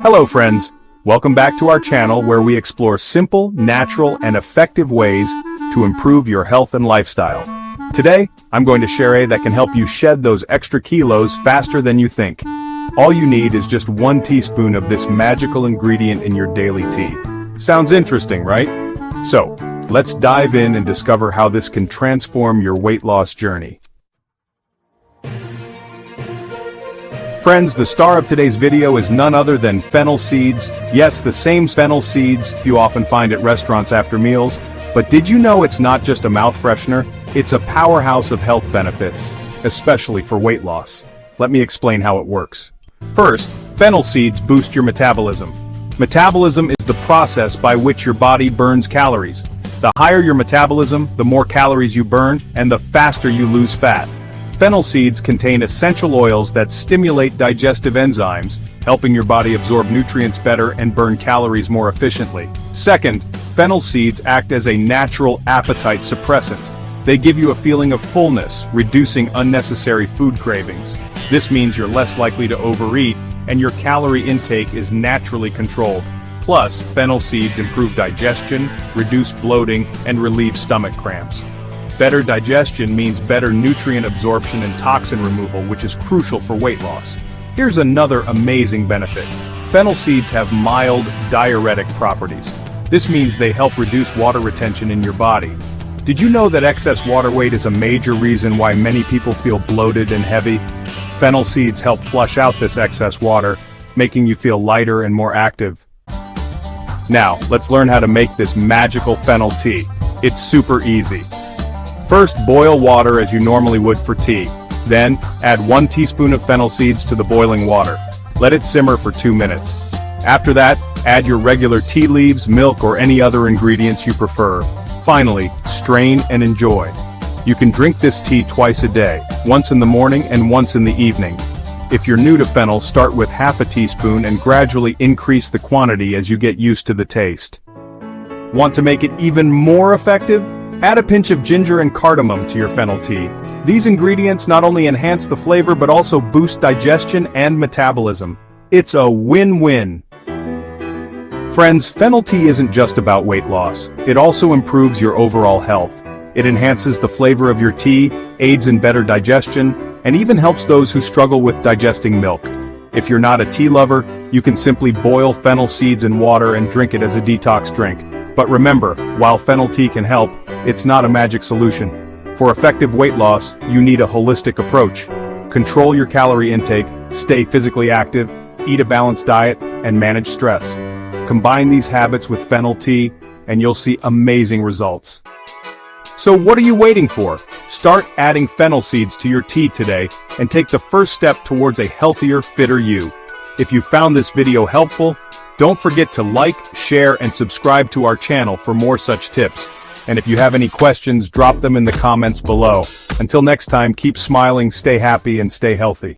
Hello friends, welcome back to our channel where we explore simple, natural, and effective ways to improve your health and lifestyle. Today, I'm going to share a that can help you shed those extra kilos faster than you think. All you need is just 1 teaspoon of this magical ingredient in your daily tea. Sounds interesting, right? So, let's dive in and discover how this can transform your weight loss journey. Friends, the star of today's video is none other than fennel seeds. Yes, the same fennel seeds you often find at restaurants after meals. But did you know it's not just a mouth freshener? It's a powerhouse of health benefits, especially for weight loss. Let me explain how it works. First, fennel seeds boost your metabolism. Metabolism is the process by which your body burns calories. The higher your metabolism, the more calories you burn, and the faster you lose fat. Fennel seeds contain essential oils that stimulate digestive enzymes, helping your body absorb nutrients better and burn calories more efficiently. Second, fennel seeds act as a natural appetite suppressant. They give you a feeling of fullness, reducing unnecessary food cravings. This means you're less likely to overeat, and your calorie intake is naturally controlled. Plus, fennel seeds improve digestion, reduce bloating, and relieve stomach cramps. Better digestion means better nutrient absorption and toxin removal, which is crucial for weight loss. Here's another amazing benefit. Fennel seeds have mild diuretic properties. This means they help reduce water retention in your body. Did you know that excess water weight is a major reason why many people feel bloated and heavy? Fennel seeds help flush out this excess water, making you feel lighter and more active. Now, let's learn how to make this magical fennel tea. It's super easy. First, boil water as you normally would for tea. Then, add 1 teaspoon of fennel seeds to the boiling water. Let it simmer for 2 minutes. After that, add your regular tea leaves, milk, or any other ingredients you prefer. Finally, strain and enjoy. You can drink this tea twice a day, once in the morning and once in the evening. If you're new to fennel, start with half a teaspoon and gradually increase the quantity as you get used to the taste. Want to make it even more effective? Add a pinch of ginger and cardamom to your fennel tea. These ingredients not only enhance the flavor but also boost digestion and metabolism. It's a win-win. Friends, fennel tea isn't just about weight loss. It also improves your overall health. It enhances the flavor of your tea, aids in better digestion, and even helps those who struggle with digesting milk. If you're not a tea lover, you can simply boil fennel seeds in water and drink it as a detox drink. But remember, while fennel tea can help, it's not a magic solution. For effective weight loss, you need a holistic approach. Control your calorie intake, stay physically active, eat a balanced diet, and manage stress. Combine these habits with fennel tea, and you'll see amazing results. So what are you waiting for? Start adding fennel seeds to your tea today, and take the first step towards a healthier, fitter you. If you found this video helpful, don't forget to like, share, and subscribe to our channel for more such tips. And if you have any questions, drop them in the comments below. Until next time, keep smiling, stay happy, and stay healthy.